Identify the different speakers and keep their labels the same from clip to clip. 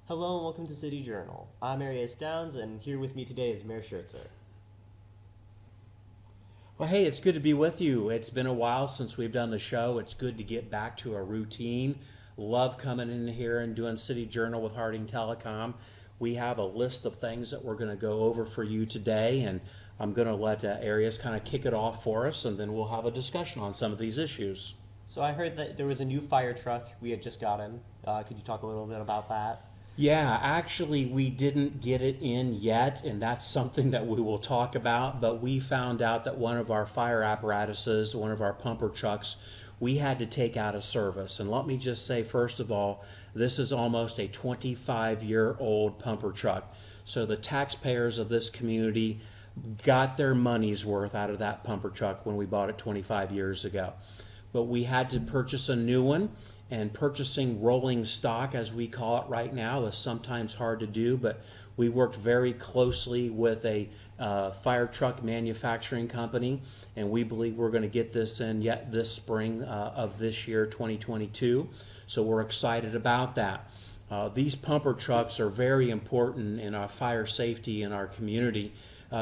Speaker 1: Hello and welcome to City Journal. I'm Marion Downs, and here with me today is Mayor Schertzer.
Speaker 2: Well, hey, it's good to be with you. It's been a while since we've done the show. It's good to get back to a routine. Love coming in here and doing City Journal with Harding Telecom. We have a list of things that we're going to go over for you today, and I'm going to let Arias kind of kick it off for us, and then we'll have a discussion on some of these issues.
Speaker 1: So I heard that there was a new fire truck we had just gotten. Could you talk a little bit about that?
Speaker 2: Yeah, actually, we didn't get it in yet, and that's something that we will talk about. But we found out that one of our fire apparatuses, one of our pumper trucks, we had to take out of service. And let me just say, first of all, this is almost a 25-year-old pumper truck. So the taxpayers of this community got their money's worth out of that pumper truck when we bought it 25 years ago. But we had to purchase a new one. And purchasing rolling stock, as we call it right now, is sometimes hard to do, but we worked very closely with a fire truck manufacturing company, and we believe we're going to get this in yet this spring of this year, 2022. So we're excited about that. These pumper trucks are very important in our fire safety in our community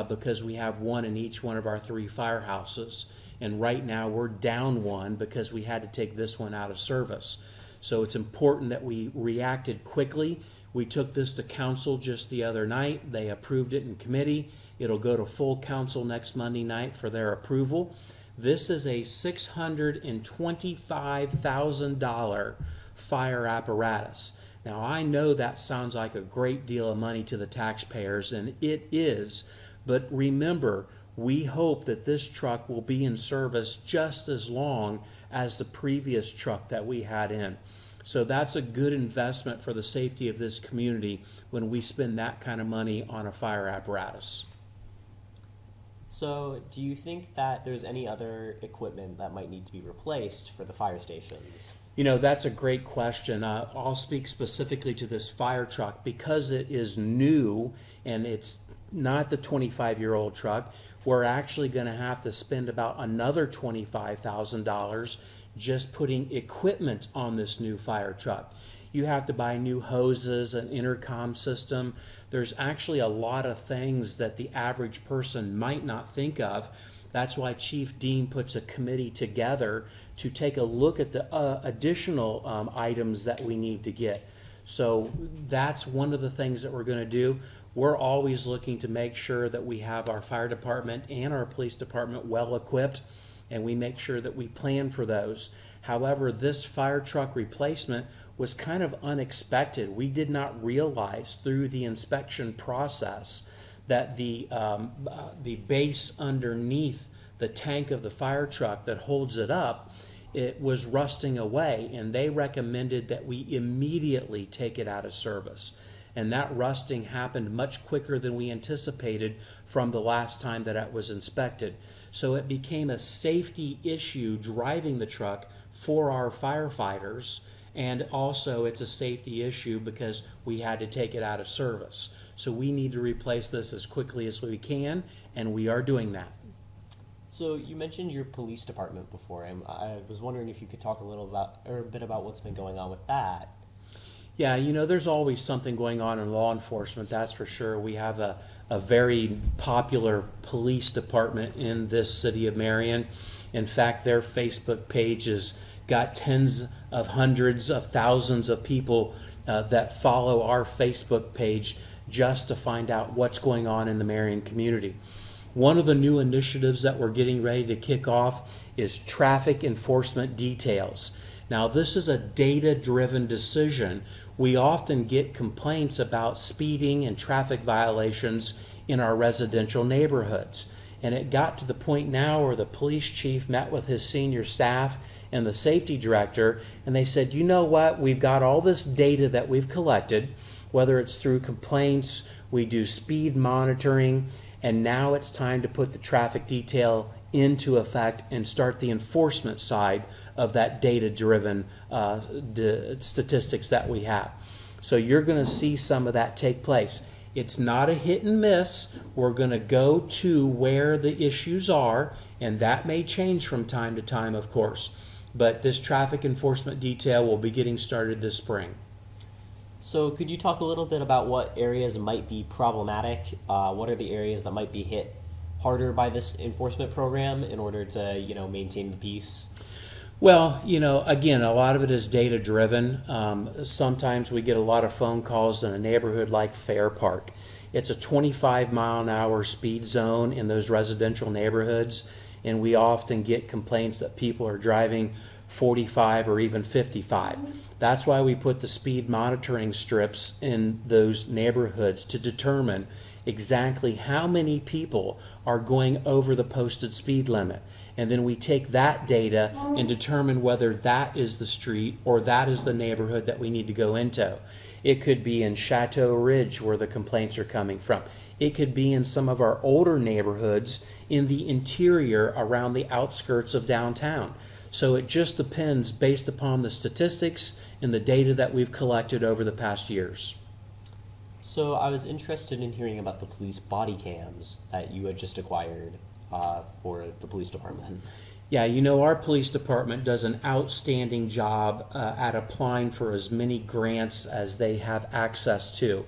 Speaker 2: because we have one in each one of our 3 firehouses. And right now we're down one because we had to take this one out of service. So it's important that we reacted quickly. We took this to council just the other night. They approved it in committee. It'll go to full council next Monday night for their approval. This is a $625,000 fire apparatus. Now, I know that sounds like a great deal of money to the taxpayers, and it is. But remember, we hope that this truck will be in service just as long as the previous truck that we had in. So that's a good investment for the safety of this community when we spend that kind of money on a fire apparatus.
Speaker 1: So do you think that there's any other equipment that might need to be replaced for the fire stations?
Speaker 2: You know, that's a great question. I'll speak specifically to this fire truck because it is new and it's not the 25-year-old truck. We're actually going to have to spend about another $25,000 just putting equipment on this new fire truck. You have to buy new hoses, an intercom system. There's actually a lot of things that the average person might not think of. That's why Chief Dean puts a committee together to take a look at the additional items that we need to get. So that's one of the things that we're going to do. We're always looking to make sure that we have our fire department and our police department well equipped, and we make sure that we plan for those. However, this fire truck replacement was kind of unexpected. We did not realize through the inspection process that the base underneath the tank of the fire truck that holds it up, it was rusting away, and they recommended that we immediately take it out of service. And that rusting happened much quicker than we anticipated from the last time that it was inspected. So it became a safety issue driving the truck for our firefighters, and also it's a safety issue because we had to take it out of service. So we need to replace this as quickly as we can, and we are doing that.
Speaker 1: So you mentioned your police department before, and I was wondering if you could talk a bit about what's been going on with that.
Speaker 2: Yeah, you know, there's always something going on in law enforcement, that's for sure. We have a very popular police department in this city of Marion. In fact, their Facebook page has got tens of hundreds of thousands of people that follow our Facebook page just to find out what's going on in the Marion community. One of the new initiatives that we're getting ready to kick off is traffic enforcement details. Now, this is a data-driven decision. We often get complaints about speeding and traffic violations in our residential neighborhoods. And it got to the point now where the police chief met with his senior staff and the safety director, and they said, you know what, we've got all this data that we've collected, whether it's through complaints, we do speed monitoring, and now it's time to put the traffic detail into effect and start the enforcement side of that data-driven statistics that we have. So you're going to see some of that take place. It's not a hit and miss. We're going to go to where the issues are, and that may change from time to time, of course. But this traffic enforcement detail will be getting started this spring.
Speaker 1: So could you talk a little bit about what areas might be problematic? What are the areas that might be hit harder by this enforcement program in order to, maintain the peace?
Speaker 2: Well, again, a lot of it is data driven. Sometimes we get a lot of phone calls in a neighborhood like Fair Park. It's a 25-mile-an-hour speed zone in those residential neighborhoods, and we often get complaints that people are driving 45 or even 55. That's why we put the speed monitoring strips in those neighborhoods to determine exactly how many people are going over the posted speed limit. And then we take that data and determine whether that is the street or that is the neighborhood that we need to go into. It could be in Chateau Ridge where the complaints are coming from. It could be in some of our older neighborhoods in the interior around the outskirts of downtown. So it just depends based upon the statistics and the data that we've collected over the past years.
Speaker 1: So I was interested in hearing about the police body cams that you had just acquired for the police department.
Speaker 2: Yeah, our police department does an outstanding job at applying for as many grants as they have access to.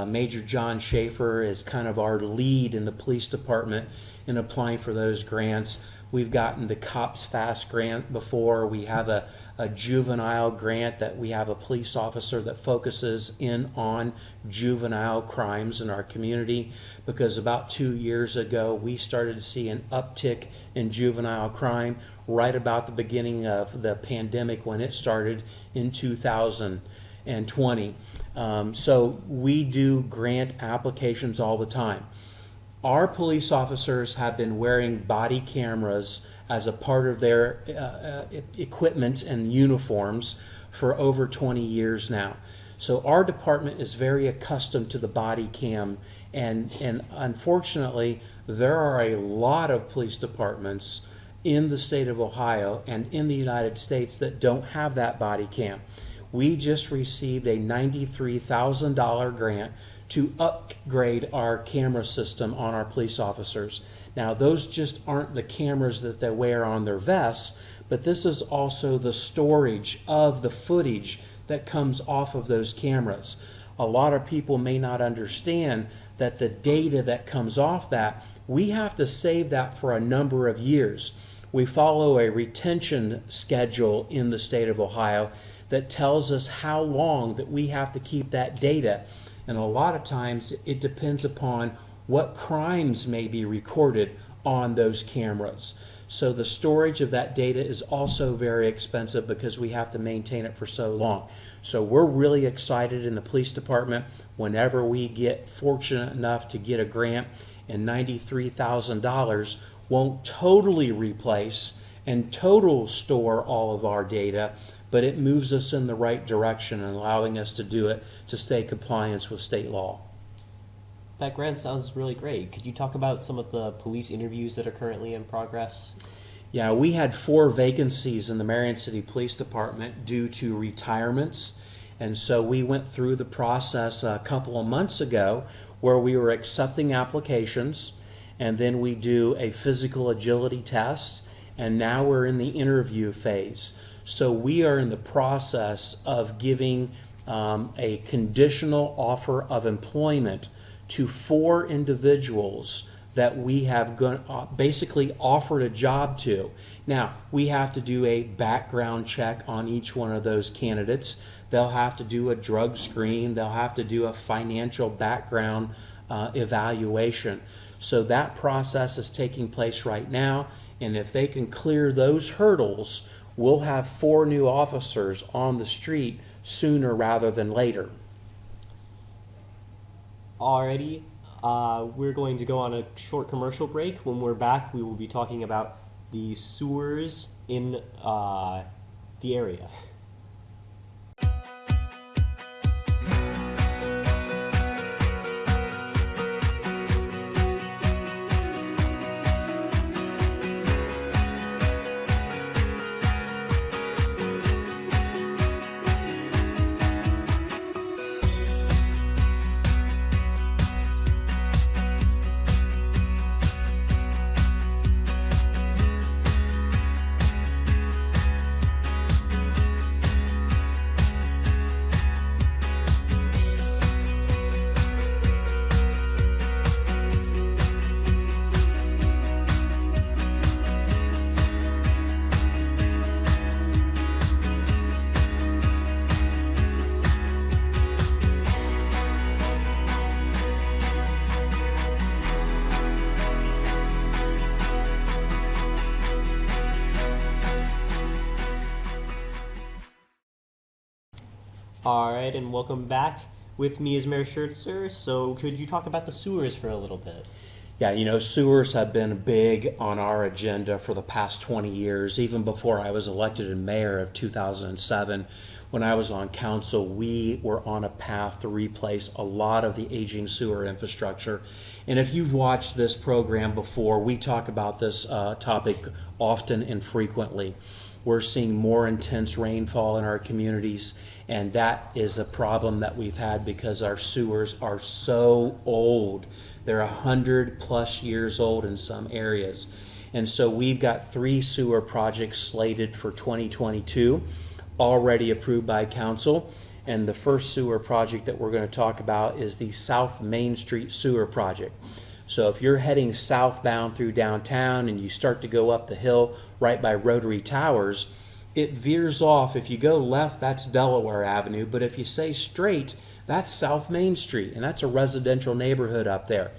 Speaker 2: Major John Schaefer is kind of our lead in the police department in applying for those grants. We've gotten the Cops Fast grant before. We have a juvenile grant that we have a police officer that focuses in on juvenile crimes in our community, because about 2 years ago we started to see an uptick in juvenile crime right about the beginning of the pandemic when it started in 2020. So we do grant applications all the time. Our police officers have been wearing body cameras as a part of their equipment and uniforms for over 20 years now. So our department is very accustomed to the body cam, and unfortunately there are a lot of police departments in the state of Ohio and in the United States that don't have that body cam. We just received a $93,000 grant to upgrade our camera system on our police officers. Now, those just aren't the cameras that they wear on their vests, but this is also the storage of the footage that comes off of those cameras. A lot of people may not understand that the data that comes off that, we have to save that for a number of years. We follow a retention schedule in the state of Ohio that tells us how long that we have to keep that data. And a lot of times it depends upon what crimes may be recorded on those cameras. So the storage of that data is also very expensive because we have to maintain it for so long. So we're really excited in the police department whenever we get fortunate enough to get a grant, and $93,000 won't totally replace and total store all of our data, but it moves us in the right direction and allowing us to do it to stay in compliance with state law.
Speaker 1: That grant sounds really great. Could you talk about some of the police interviews that are currently in progress?
Speaker 2: Yeah, we had 4 vacancies in the Marion City Police Department due to retirements. And so we went through the process a couple of months ago where we were accepting applications, and then we do a physical agility test, and now we're in the interview phase. So we are in the process of giving a conditional offer of employment to 4 individuals that we have basically offered a job to. Now, we have to do a background check on each one of those candidates. They'll have to do a drug screen. They'll have to do a financial background evaluation. So that process is taking place right now, and if they can clear those hurdles, we'll have 4 new officers on the street sooner rather than later.
Speaker 1: Alrighty, we're going to go on a short commercial break. When we're back, we will be talking about the sewers in the area. All right, and welcome back. With me is Mayor Schertzer. So, could you talk about the sewers for a little bit?
Speaker 2: Yeah, sewers have been big on our agenda for the past 20 years. Even before I was elected in mayor of 2007, when I was on council, we were on a path to replace a lot of the aging sewer infrastructure. And if you've watched this program before, we talk about this topic often and frequently. We're seeing more intense rainfall in our communities, and that is a problem that we've had because our sewers are so old. They're 100+ years old in some areas. And so we've got 3 sewer projects slated for 2022, already approved by council. And the first sewer project that we're going to talk about is the South Main Street Sewer Project. So if you're heading southbound through downtown and you start to go up the hill right by Rotary Towers, it veers off. If you go left, that's Delaware Avenue, but if you stay straight, that's South Main Street, and that's a residential neighborhood up there.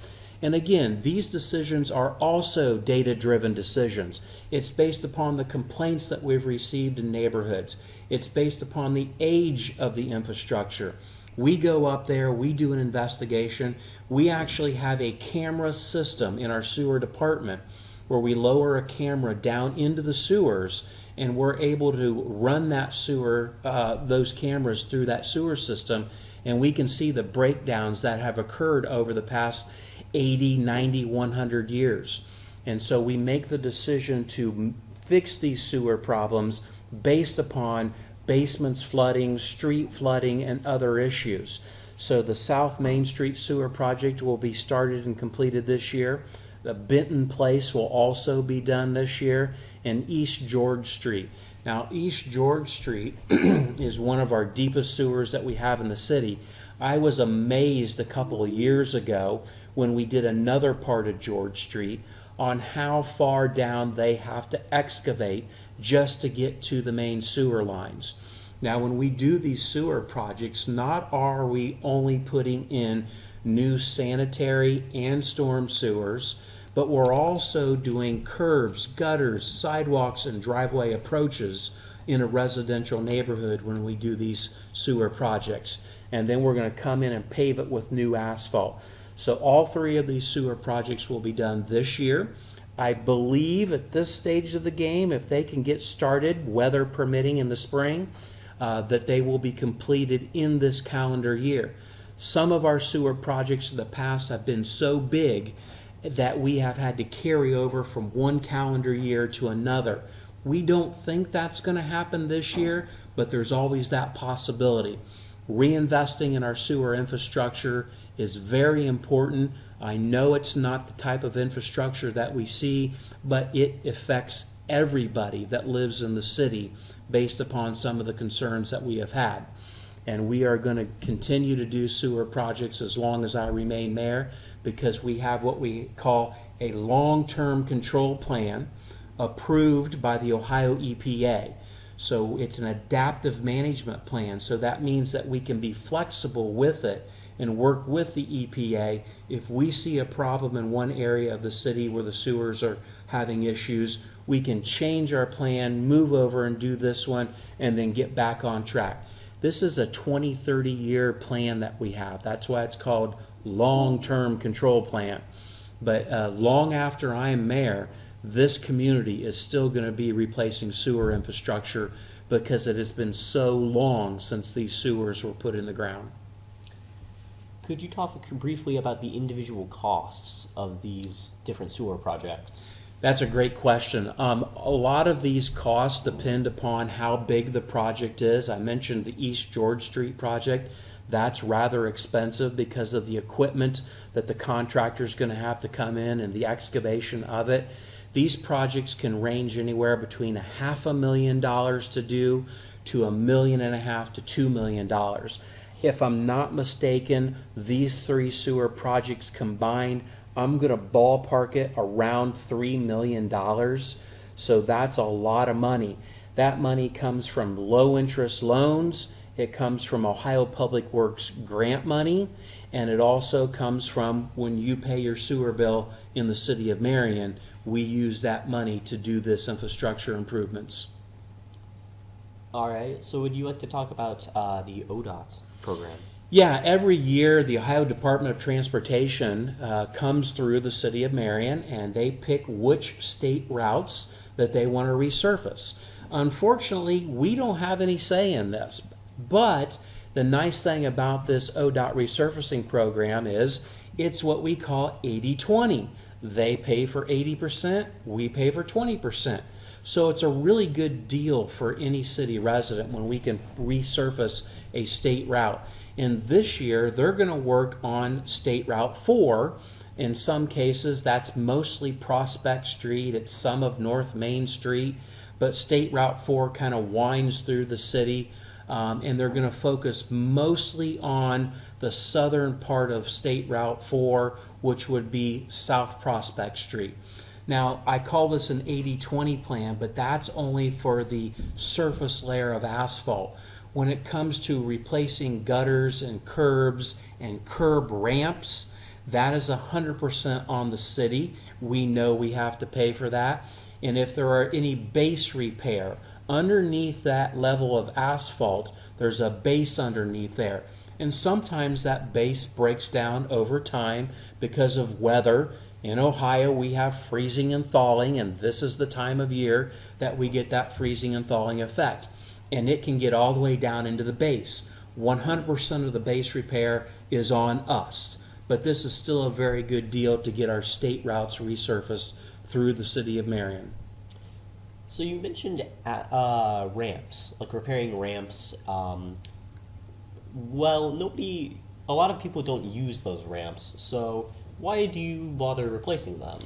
Speaker 2: And again, these decisions are also data-driven decisions. It's based upon the complaints that we've received in neighborhoods. It's based upon the age of the infrastructure. We go up there, we do an investigation. We actually have a camera system in our sewer department where we lower a camera down into the sewers, and we're able to run that sewer, those cameras through that sewer system, and we can see the breakdowns that have occurred over the past 80, 90, 100 years. And so we make the decision to fix these sewer problems based upon basements flooding, street flooding, and other issues. So the South Main Street Sewer Project will be started and completed this year. The Benton Place will also be done this year, and East George Street. Now, East George Street is one of our deepest sewers that we have in the city. I was amazed a couple of years ago when we did another part of George Street on how far down they have to excavate just to get to the main sewer lines. Now, when we do these sewer projects, not are we only putting in new sanitary and storm sewers, but we're also doing curbs, gutters, sidewalks, and driveway approaches in a residential neighborhood when we do these sewer projects. And then we're going to come in and pave it with new asphalt. So all 3 of these sewer projects will be done this year. I believe at this stage of the game, if they can get started, weather permitting in the spring, that they will be completed in this calendar year. Some of our sewer projects in the past have been so big that we have had to carry over from one calendar year to another. We don't think that's going to happen this year, but there's always that possibility. Reinvesting in our sewer infrastructure is very important. I know it's not the type of infrastructure that we see, but it affects everybody that lives in the city based upon some of the concerns that we have had. And we are going to continue to do sewer projects as long as I remain mayor, because we have what we call a long-term control plan approved by the Ohio EPA. So it's an adaptive management plan. So that means that we can be flexible with it and work with the EPA. If we see a problem in one area of the city where the sewers are having issues, we can change our plan, move over and do this one, and then get back on track. This is a 20, 30-year plan that we have. That's why it's called long-term control plan. But long after I am mayor, this community is still going to be replacing sewer infrastructure because it has been so long since these sewers were put in the ground.
Speaker 1: Could you talk briefly about the individual costs of these different sewer projects?
Speaker 2: That's a great question. A lot of these costs depend upon how big the project is. I mentioned the East George Street project. That's rather expensive because of the equipment that the contractor is going to have to come in and the excavation of it. These projects can range anywhere between $500,000 to do to $1.5 million to $2 million. If I'm not mistaken, these 3 sewer projects combined, I'm going to ballpark it around $3 million. So that's a lot of money. That money comes from low interest loans. It comes from Ohio Public Works grant money. And it also comes from when you pay your sewer bill in the city of Marion, we use that money to do this infrastructure improvements.
Speaker 1: All right. So would you like to talk about the ODOT program?
Speaker 2: Yeah, every year the Ohio Department of Transportation comes through the city of Marion and they pick which state routes that they want to resurface. Unfortunately, we don't have any say in this, but the nice thing about this ODOT resurfacing program is it's what we call 80-20. They pay for 80%, we pay for 20%. So it's a really good deal for any city resident when we can resurface a state route. And this year, they're going to work on State Route 4. In some cases, that's mostly Prospect Street. It's some of North Main Street. But State Route 4 kind of winds through the city. And they're going to focus mostly on the southern part of State Route 4, which would be South Prospect Street. Now, I call this an 80-20 plan, but that's only for the surface layer of asphalt. When it comes to replacing gutters and curbs and curb ramps, that is 100% on the city. We know we have to pay for that. And if there are any base repair underneath that level of asphalt, there's a base underneath there. And sometimes that base breaks down over time because of weather. In Ohio, we have freezing and thawing, and this is the time of year that we get that freezing and thawing effect. And it can get all the way down into the base. 100% of the base repair is on us. But this is still a very good deal to get our state routes resurfaced through the city of Marion.
Speaker 1: So you mentioned ramps, like repairing ramps. Well, a lot of people don't use those ramps, so why do you bother replacing them?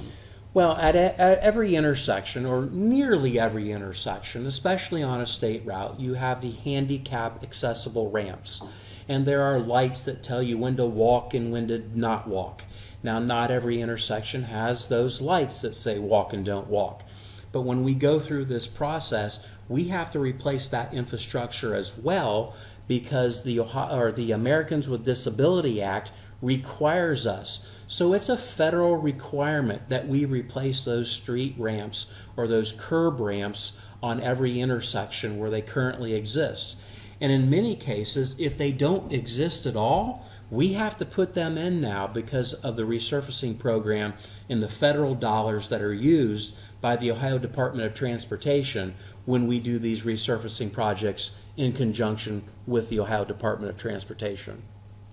Speaker 2: Well, at every intersection, or nearly every intersection, especially on a state route, you have the handicap accessible ramps. And there are lights that tell you when to walk and when to not walk. Now, not every intersection has those lights that say walk and don't walk. But when we go through this process, we have to replace that infrastructure as well because the Americans with Disability Act requires us. So it's a federal requirement that we replace those street ramps or those curb ramps on every intersection where they currently exist. And in many cases, if they don't exist at all, we have to put them in now because of the resurfacing program and the federal dollars that are used by the Ohio Department of Transportation when we do these resurfacing projects in conjunction with the Ohio Department of Transportation.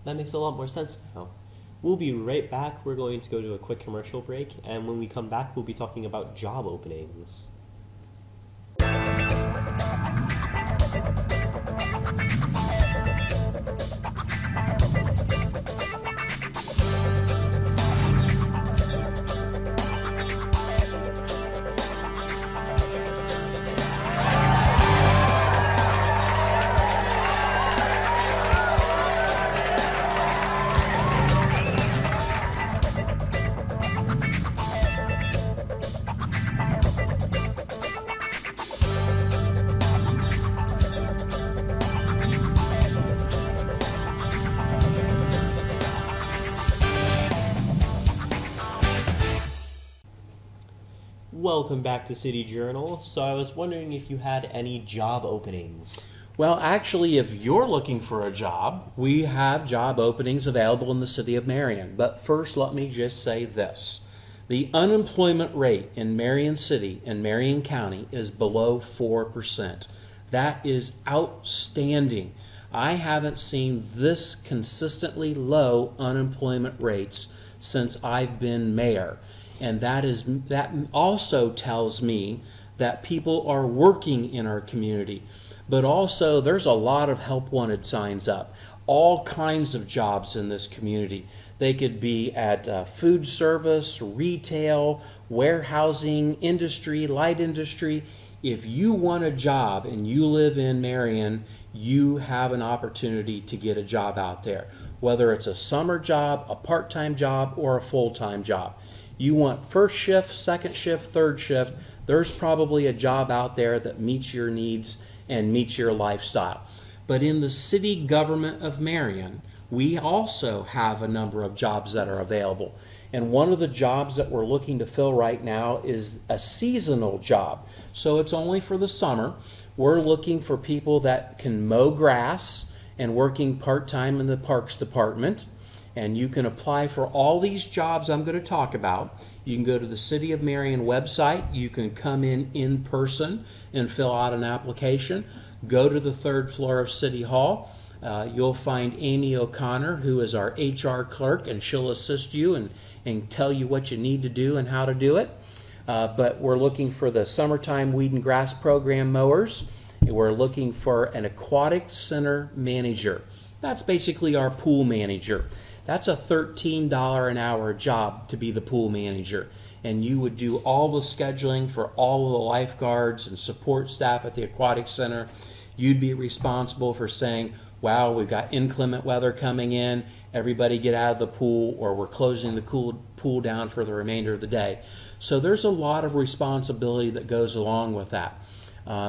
Speaker 1: That makes a lot more sense now. We'll be right back. We're going to go to a quick commercial break, and when we come back, we'll be talking about job openings. Welcome back to City Journal. So I was wondering if you had any job openings.
Speaker 2: Well, actually, if you're looking for a job, we have job openings available in the city of Marion. But first, let me just say this. The unemployment rate in Marion City and Marion County is below 4%. That is outstanding. I haven't seen this consistently low unemployment rates since I've been mayor. And that also tells me that people are working in our community. But also there's a lot of help wanted signs up. All kinds of jobs in this community. They could be at food service, retail, warehousing, industry, light industry. If you want a job and you live in Marion, you have an opportunity to get a job out there. Whether it's a summer job, a part-time job, or a full-time job. You want first shift, second shift, third shift, there's probably a job out there that meets your needs and meets your lifestyle. But in the city government of Marion, we also have a number of jobs that are available. And one of the jobs that we're looking to fill right now is a seasonal job. So it's only for the summer. We're looking for people that can mow grass and working part-time in the Parks Department. And you can apply for all these jobs I'm going to talk about. You can go to the City of Marion website. You can come in person and fill out an application. Go to the 3rd floor of City Hall. You'll find Amy O'Connor, who is our HR clerk, and she'll assist you and tell you what you need to do and how to do it. But we're looking for the summertime weed and grass program mowers. We're looking for an aquatic center manager. That's basically our pool manager. That's a $13 an hour job to be the pool manager. And you would do all the scheduling for all of the lifeguards and support staff at the aquatic center. You'd be responsible for saying, wow, we've got inclement weather coming in, everybody get out of the pool, or we're closing the pool down for the remainder of the day. So there's a lot of responsibility that goes along with that.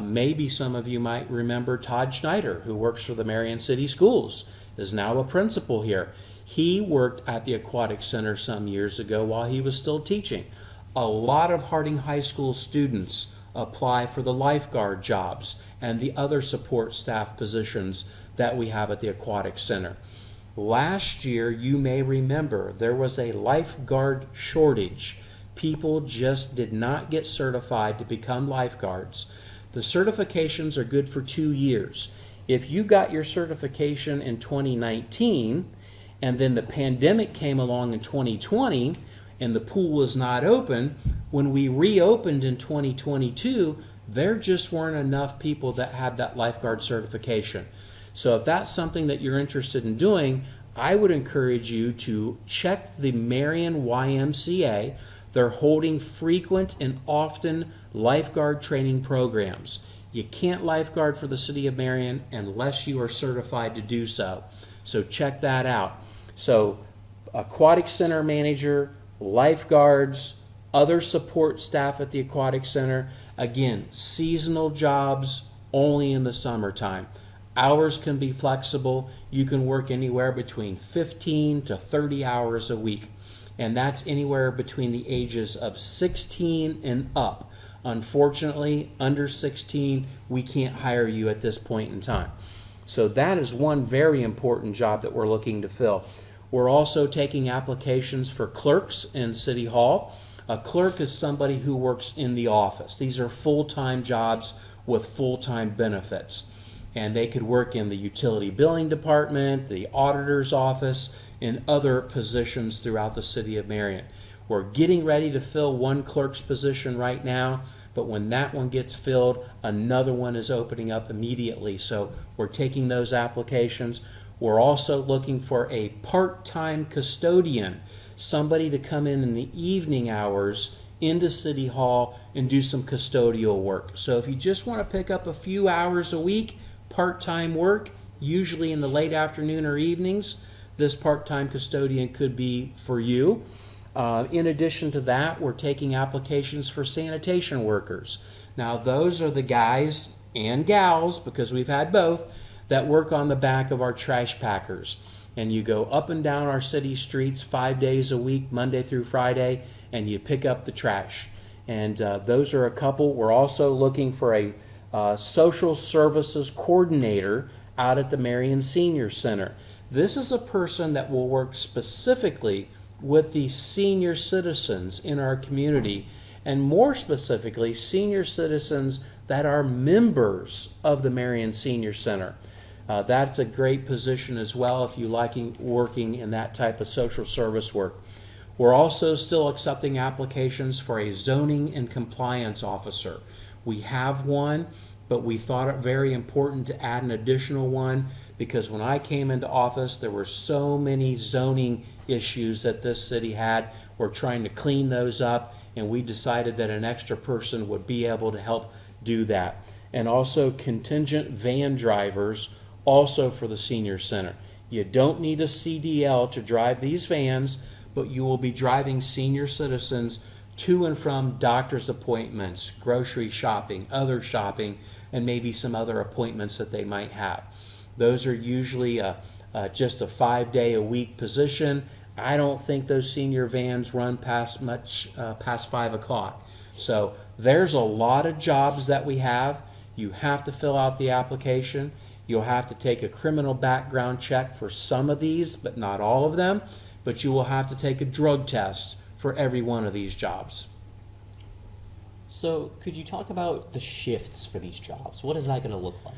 Speaker 2: Maybe some of you might remember Todd Schneider, who works for the Marion City Schools, is now a principal here. He worked at the Aquatic Center some years ago while he was still teaching. A lot of Harding High School students apply for the lifeguard jobs and the other support staff positions that we have at the Aquatic Center. Last year, you may remember, there was a lifeguard shortage. People just did not get certified to become lifeguards. The certifications are good for 2 years. If you got your certification in 2019 and then the pandemic came along in 2020 and the pool was not open, when we reopened in 2022, there just weren't enough people that had that lifeguard certification. So if that's something that you're interested in doing, I would encourage you to check the Marion YMCA. They're holding frequent and often lifeguard training programs. You can't lifeguard for the City of Marion unless you are certified to do so. So check that out. So aquatic center manager, lifeguards, other support staff at the aquatic center. Again, seasonal jobs only in the summertime. Hours can be flexible. You can work anywhere between 15 to 30 hours a week. And that's anywhere between the ages of 16 and up. Unfortunately, under 16, we can't hire you at this point in time. So that is one very important job that we're looking to fill. We're also taking applications for clerks in City Hall. A clerk is somebody who works in the office. These are full-time jobs with full-time benefits. And they could work in the utility billing department, the auditor's office, and other positions throughout the City of Marion. We're getting ready to fill one clerk's position right now, but when that one gets filled, another one is opening up immediately. So we're taking those applications. We're also looking for a part-time custodian, somebody to come in the evening hours into City Hall and do some custodial work. So if you just want to pick up a few hours a week, part-time work, usually in the late afternoon or evenings, this part-time custodian could be for you. In addition to that, we're taking applications for sanitation workers. Now, those are the guys and gals, because we've had both, that work on the back of our trash packers. And you go up and down our city streets 5 days a week, Monday through Friday, and you pick up the trash. And those are a couple. We're also looking for a social services coordinator out at the Marion Senior Center. This is a person that will work specifically with the senior citizens in our community, and more specifically, senior citizens that are members of the Marion Senior Center. That's a great position as well if you like working in that type of social service work. We're also still accepting applications for a zoning and compliance officer. We have one, but we thought it very important to add an additional one because when I came into office, there were so many zoning issues that this city had. We're trying to clean those up, and we decided that an extra person would be able to help do that. And also contingent van drivers, also for the senior center. You don't need a CDL to drive these vans, but you will be driving senior citizens to and from doctor's appointments, grocery shopping, other shopping, and maybe some other appointments that they might have. Those are usually just a 5-day-a-week position. I don't think those senior vans run past 5 o'clock. So there's a lot of jobs that we have. You have to fill out the application. You'll have to take a criminal background check for some of these, but not all of them. But you will have to take a drug test for every one of these jobs.
Speaker 1: So could you talk about the shifts for these jobs? What is that going to look like?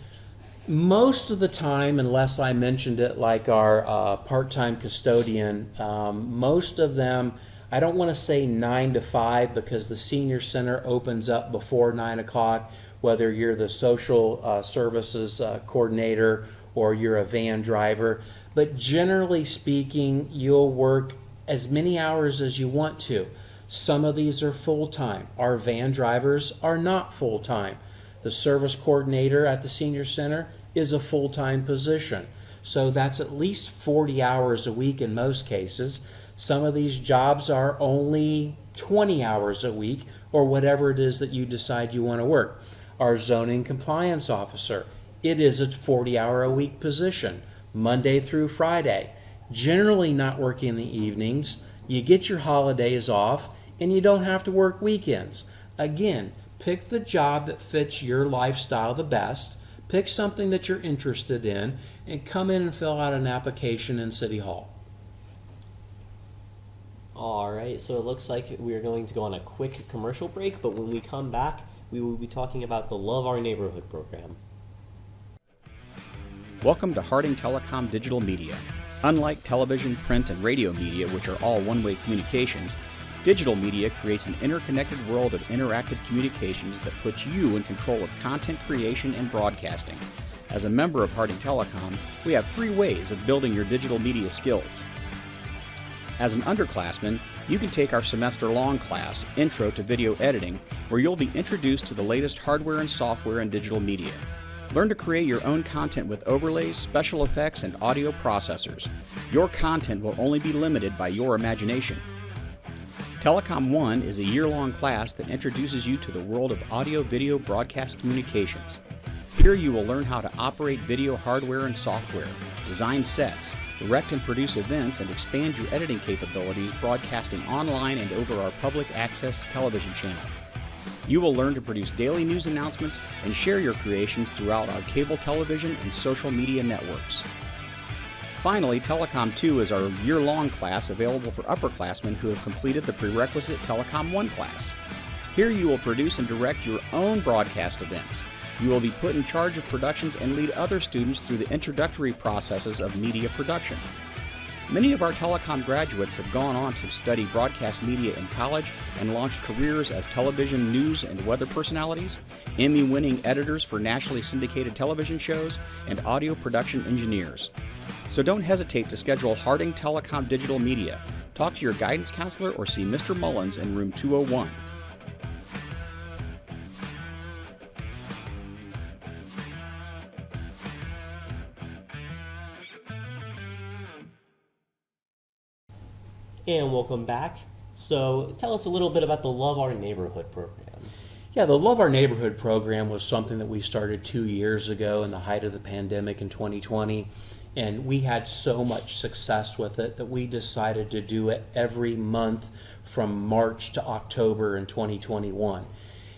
Speaker 2: Most of the time, unless I mentioned it like our part-time custodian, most of them, I don't want to say 9 to 5 because the senior center opens up before 9 o'clock, whether you're the social services coordinator or you're a van driver. But generally speaking, you'll work as many hours as you want to. Some of these are full-time. Our van drivers are not full-time. The service coordinator at the senior center is a full-time position. So that's at least 40 hours a week in most cases. Some of these jobs are only 20 hours a week or whatever it is that you decide you want to work. Our zoning compliance officer, it is a 40-hour-a-week position, Monday through Friday. Generally not working in the evenings. You get your holidays off and you don't have to work weekends. Again, pick the job that fits your lifestyle the best. Pick something that you're interested in and come in and fill out an application in City Hall.
Speaker 1: All right, so it looks like we're going to go on a quick commercial break, but when we come back, we will be talking about the Love Our Neighborhood program.
Speaker 3: Welcome to Harding Telecom Digital Media. Unlike television, print, and radio media, which are all one-way communications, digital media creates an interconnected world of interactive communications that puts you in control of content creation and broadcasting. As a member of Harding Telecom, we have 3 ways of building your digital media skills. As an underclassman, you can take our semester-long class, Intro to Video Editing, where you'll be introduced to the latest hardware and software in digital media. Learn to create your own content with overlays, special effects, and audio processors. Your content will only be limited by your imagination. Telecom 1 is a year-long class that introduces you to the world of audio-video broadcast communications. Here you will learn how to operate video hardware and software, design sets, direct and produce events, and expand your editing capabilities broadcasting online and over our public access television channel. You will learn to produce daily news announcements and share your creations throughout our cable television and social media networks. Finally, Telecom 2 is our year-long class available for upperclassmen who have completed the prerequisite Telecom 1 class. Here you will produce and direct your own broadcast events. You will be put in charge of productions and lead other students through the introductory processes of media production. Many of our telecom graduates have gone on to study broadcast media in college and launched careers as television news and weather personalities, Emmy-winning editors for nationally syndicated television shows, and audio production engineers. So don't hesitate to schedule Harding Telecom Digital Media. Talk to your guidance counselor or see Mr. Mullins in room 201.
Speaker 1: And welcome back. So tell us a little bit about the Love Our Neighborhood program.
Speaker 2: Yeah, the Love Our Neighborhood program was something that we started 2 years ago in the height of the pandemic in 2020. And we had so much success with it that we decided to do it every month from March to October in 2021.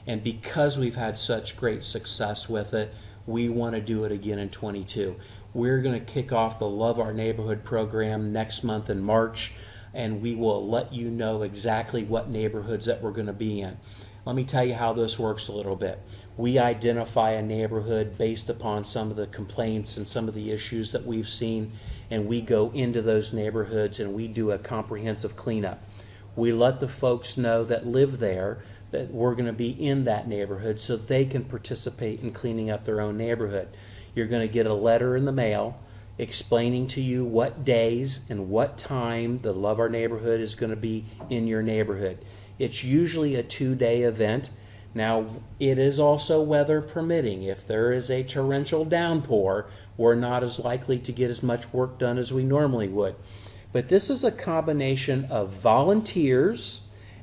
Speaker 2: And because we've had such great success with it, we want to do it again in 22. We're going to kick off the Love Our Neighborhood program next month in March, and we will let you know exactly what neighborhoods that we're going to be in. Let me tell you how this works a little bit. We identify a neighborhood based upon some of the complaints and some of the issues that we've seen, and we go into those neighborhoods and we do a comprehensive cleanup. We let the folks know that live there that we're going to be in that neighborhood so they can participate in cleaning up their own neighborhood. You're going to get a letter in the mail explaining to you what days and what time the Love Our Neighborhood is going to be in your neighborhood. It's usually a 2-day event. Now, it is also weather permitting. If there is a torrential downpour, we're not as likely to get as much work done as we normally would. But this is a combination of volunteers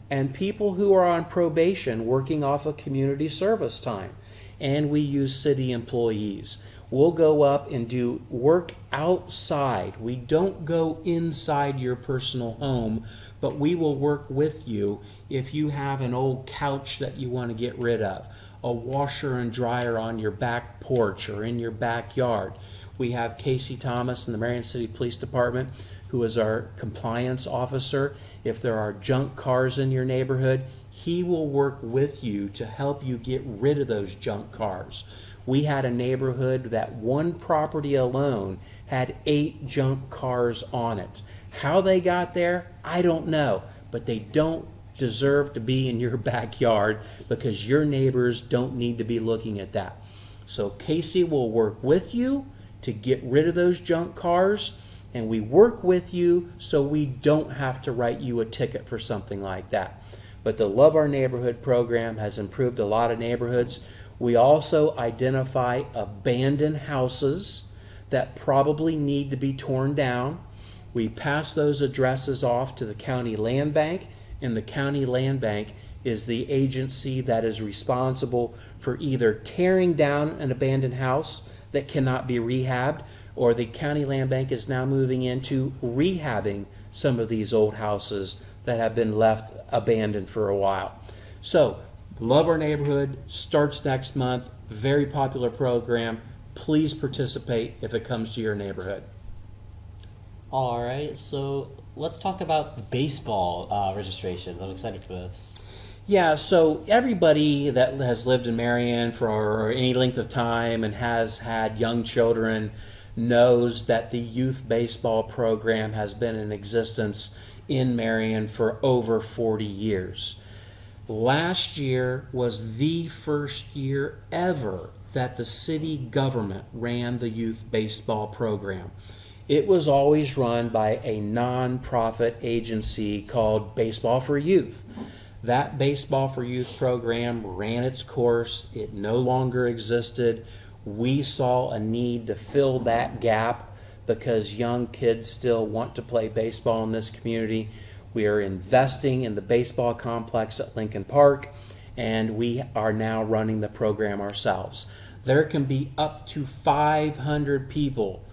Speaker 2: and people who are on probation working off of community service time. And we use city employees. We'll go up and do work outside. We don't go inside your personal home, but we will work with you if you have an old couch that you want to get rid of, a washer and dryer on your back porch or in your backyard. We have Casey Thomas in the Marion City Police Department, who is our compliance officer. If there are junk cars in your neighborhood, he will work with you to help you get rid of those junk cars. We had a neighborhood that one property alone had 8 junk cars on it. How they got there, I don't know, but they don't deserve to be in your backyard because your neighbors don't need to be looking at that. So Casey will work with you to get rid of those junk cars, and we work with you so we don't have to write you a ticket for something like that. But the Love Our Neighborhood program has improved a lot of neighborhoods. We also identify abandoned houses that probably need to be torn down. We pass those addresses off to the county land bank, and the county land bank is the agency that is responsible for either tearing down an abandoned house that cannot be rehabbed, or the county land bank is now moving into rehabbing some of these old houses that have been left abandoned for a while. So, Love Our Neighborhood starts next month. Very popular program. Please participate if it comes to your neighborhood.
Speaker 1: All right, so let's talk about baseball registrations. I'm excited for this.
Speaker 2: Yeah, so everybody that has lived in Marion for any length of time and has had young children knows that the youth baseball program has been in existence in Marion for over 40 years. Last year was the first year ever that the city government ran the youth baseball program. It was always run by a non-profit agency called Baseball for Youth. That Baseball for Youth program ran its course. It no longer existed. We saw a need to fill that gap because young kids still want to play baseball in this community. We are investing in the baseball complex at Lincoln Park, and we are now running the program ourselves. There can be up to 500 people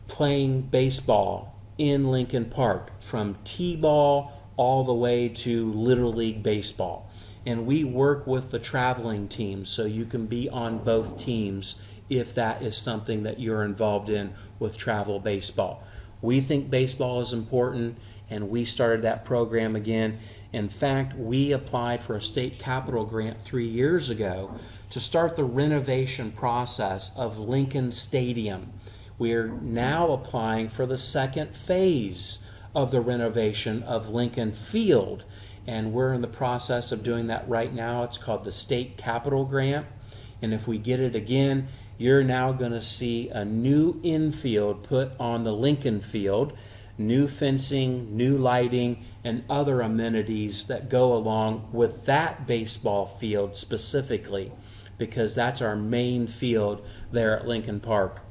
Speaker 2: playing baseball in Lincoln Park, from t-ball all the way to Little League baseball. And we work with the traveling teams, so you can be on both teams if that is something that you're involved in with travel baseball. We think baseball is important, and we started that program again. In fact, we applied for a state capital grant 3 years ago to start the renovation process of Lincoln Stadium. We're now applying for the second phase of the renovation of Lincoln Field, and we're in the process of doing that right now. It's called the State Capital Grant, and if we get it again, you're now going to see a new infield put on the Lincoln Field, new fencing, new lighting, and other amenities that go along with that baseball field specifically, because that's our main field there at Lincoln Park.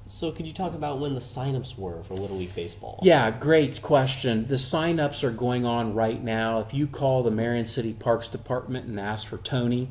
Speaker 1: So could you talk about when the signups were for Little League Baseball?
Speaker 2: Yeah, great question. The signups are going on right now. If you call the Marion City Parks Department and ask for Tony,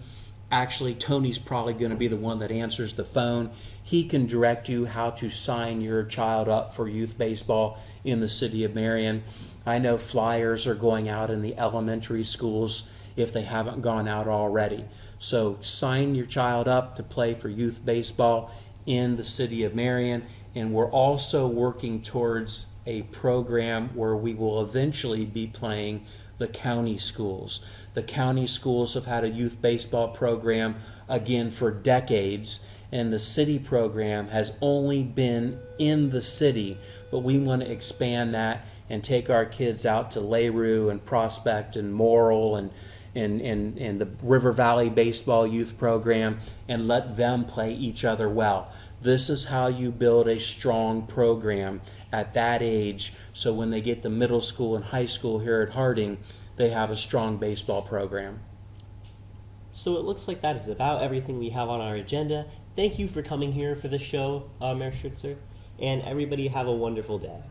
Speaker 2: actually Tony's probably going to be the one that answers the phone. He can direct you how to sign your child up for youth baseball in the city of Marion. I know flyers are going out in the elementary schools if they haven't gone out already. So sign your child up to play for youth baseball in the city of Marion, and we're also working towards a program where we will eventually be playing the county schools. The county schools have had a youth baseball program again for decades, and the city program has only been in the city, but we want to expand that and take our kids out to Layru and Prospect and Morrill and the River Valley Baseball Youth Program and let them play each other well. This is how you build a strong program at that age, so when they get to middle school and high school here at Harding, they have a strong baseball program.
Speaker 1: So it looks like that is about everything we have on our agenda. Thank you for coming here for the show, Mayor Schertzer, and everybody have a wonderful day.